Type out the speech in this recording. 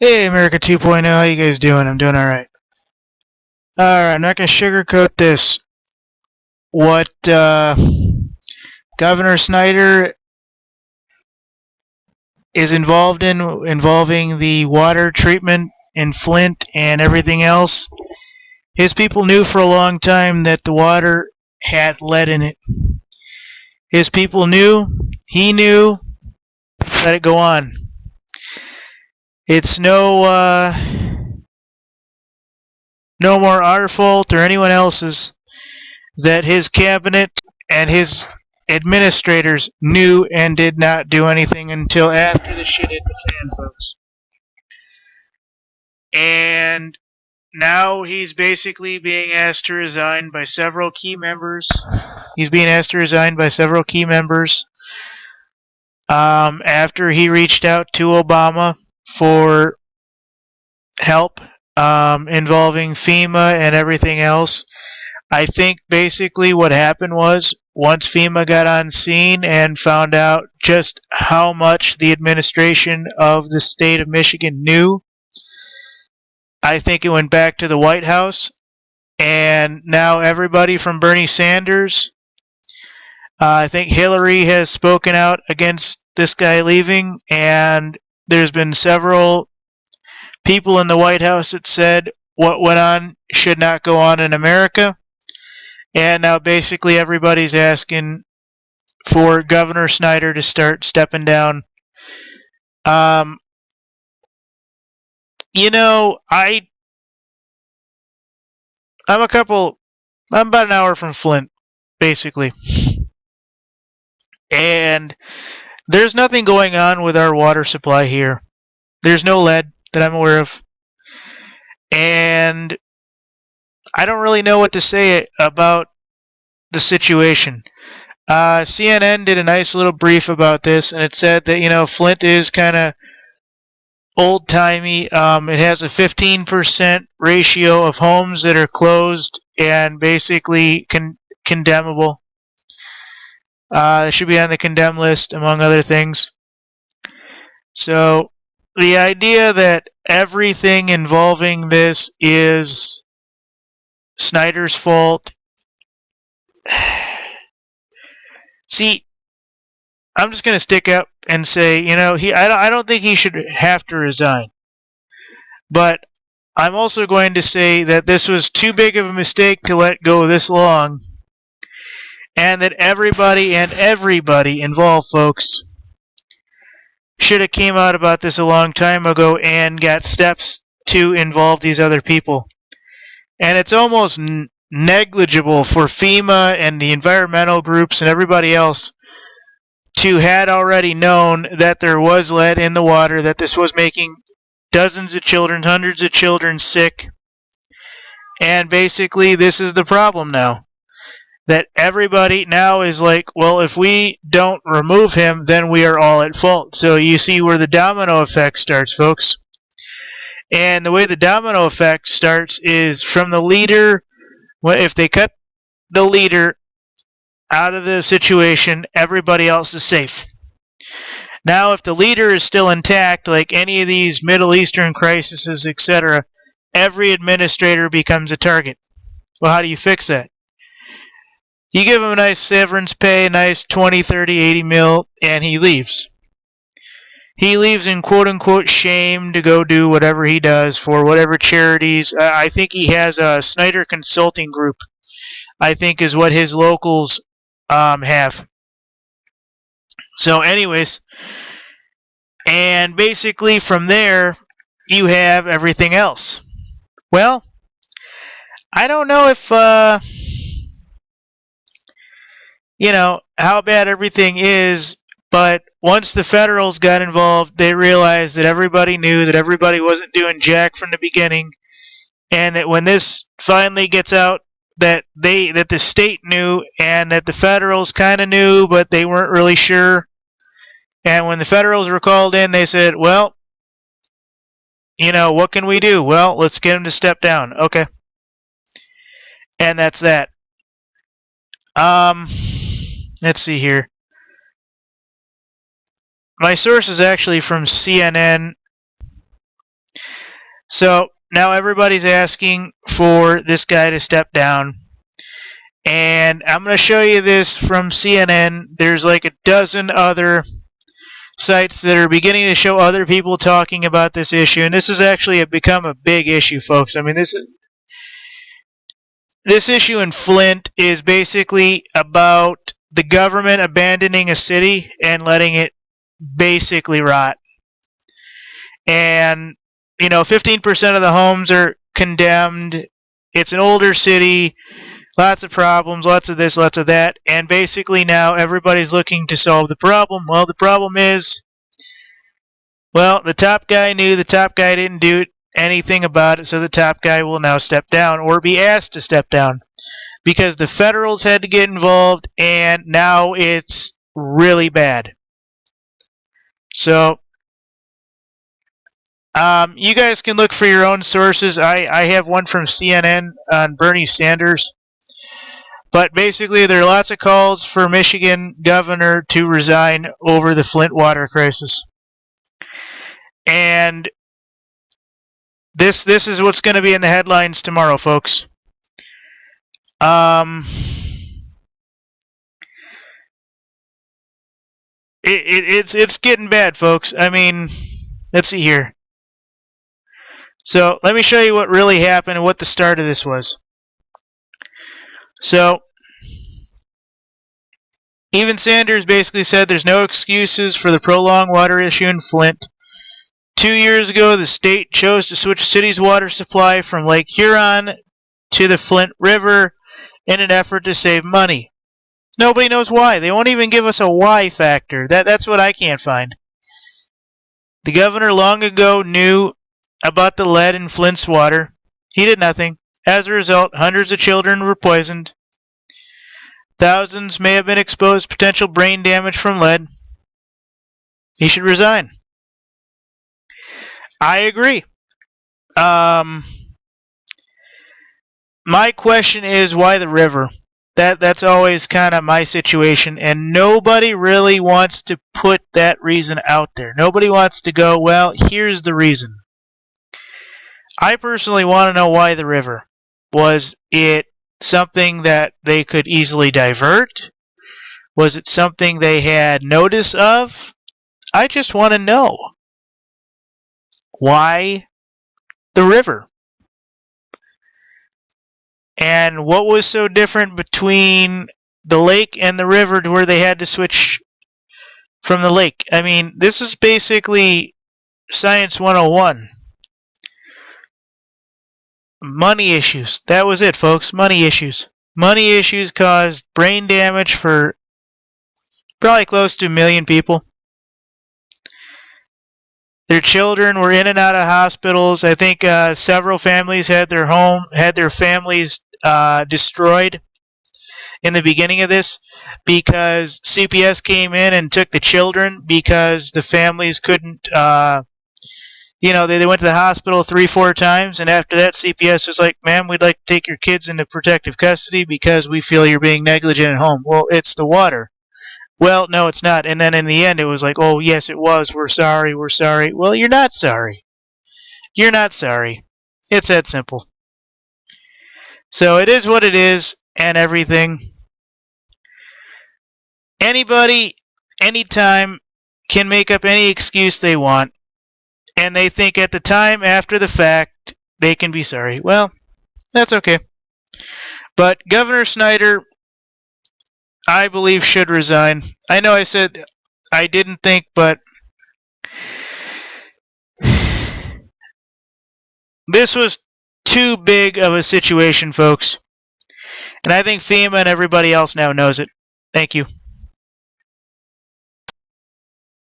Hey, America 2.0, how you guys doing? I'm doing alright. Alright, I'm not going to sugarcoat this. What Governor Snyder is involved in, involving the water treatment in Flint and everything else, his people knew for a long time that the water had lead in it. His people knew, he knew, let it go on. It's no more our fault or anyone else's that his cabinet and his administrators knew and did not do anything until after the shit hit the fan, folks. And now he's basically being asked to resign by several key members. He's being asked to resign by several key members after he reached out to Obama for help involving FEMA and everything else. I think basically what happened was once FEMA got on scene and found out just how much the administration of the state of Michigan knew, I think it went back to the White House, and now everybody from Bernie Sanders, I think Hillary has spoken out against this guy leaving, and there's been several people in the White House that said what went on should not go on in America. And now basically everybody's asking for Governor Snyder to start stepping down. You know, I'm about an hour from Flint, basically. And there's nothing going on with our water supply here. There's no lead that I'm aware of. And I don't really know what to say about the situation. CNN did a nice little brief about this, and it said that, Flint is kind of old-timey. It has a 15% ratio of homes that are closed and basically condemnable. It should be on the condemned list, among other things. So the idea that everything involving this is Snyder's fault. See, I'm just going to stick up and say, I don't think he should have to resign. But I'm also going to say that this was too big of a mistake to let go this long, and that everybody involved, folks, should have came out about this a long time ago and got steps to involve these other people. And it's almost negligible for FEMA and the environmental groups and everybody else to had already known that there was lead in the water, that this was making dozens of children, hundreds of children sick. And basically this is the problem now. That everybody now is like, well, if we don't remove him, then we are all at fault. So you see where the domino effect starts, folks. And the way the domino effect starts is from the leader. If they cut the leader out of the situation, everybody else is safe. Now, if the leader is still intact, like any of these Middle Eastern crises, etc., every administrator becomes a target. Well, how do you fix that? You give him a nice severance pay, a nice 20, 30, 80 mil, and he leaves. He leaves in quote-unquote shame to go do whatever he does for whatever charities. I think he has a Snyder Consulting Group, I think is what his locals have. So anyways, and basically from there, you have everything else. Well, I don't know if, how bad everything is, but once the federals got involved, they realized that everybody knew that everybody wasn't doing jack from the beginning, and that when this finally gets out, that the state knew, and that the federals kind of knew, but they weren't really sure. And when the federals were called in, they said, well, what can we do? Well, let's get him to step down. Okay. And that's that. Let's see here. My source is actually from CNN. So now everybody's asking for this guy to step down. And I'm going to show you this from CNN. There's like a dozen other sites that are beginning to show other people talking about this issue. And this has actually become a big issue, folks. I mean, this issue in Flint is basically about the government abandoning a city and letting it basically rot. And, 15% of the homes are condemned. It's an older city, lots of problems, lots of this, lots of that. And basically now everybody's looking to solve the problem. Well, the problem is, the top guy knew, the top guy didn't do anything about it, so the top guy will now step down or be asked to step down because the federals had to get involved, and now it's really bad. So you guys can look for your own sources. I have one from CNN on Bernie Sanders. But basically, there are lots of calls for Michigan governor to resign over the Flint water crisis. And this is what's going to be in the headlines tomorrow, folks. It's getting bad, folks. I mean, let's see here. So let me show you what really happened and what the start of this was. So even Sanders basically said there's no excuses for the prolonged water issue in Flint. 2 years ago, the state chose to switch the city's water supply from Lake Huron to the Flint River in an effort to save money. Nobody knows why. They won't even give us a why factor. That's what I can't find. The governor long ago knew about the lead in Flint's water. He did nothing. As a result, hundreds of children were poisoned. Thousands may have been exposed to potential brain damage from lead. He should resign. I agree. My question is, why the river? That's always kind of my situation, and nobody really wants to put that reason out there. Nobody wants to go, well, here's the reason. I personally want to know why the river. Was it something that they could easily divert? Was it something they had notice of? I just want to know. Why the river? And what was so different between the lake and the river to where they had to switch from the lake? I mean, this is basically Science 101. Money issues. That was it, folks. Money issues. Money issues caused brain damage for probably close to 1 million people. Their children were in and out of hospitals. I think several families had their families destroyed in the beginning of this because CPS came in and took the children because the families couldn't, they went to the hospital 3-4 times, and after that CPS was like, ma'am, we'd like to take your kids into protective custody because we feel you're being negligent at home. Well, it's the water. Well, no, it's not. And then in the end, it was like, oh, yes, it was. We're sorry. We're sorry. Well, you're not sorry. You're not sorry. It's that simple. So it is what it is and everything. Anybody, anytime, can make up any excuse they want. And they think at the time, after the fact, they can be sorry. Well, that's okay. But Governor Snyder, I believe, should resign. I know I said I didn't think, but this was too big of a situation, folks. And I think FEMA and everybody else now knows it. Thank you.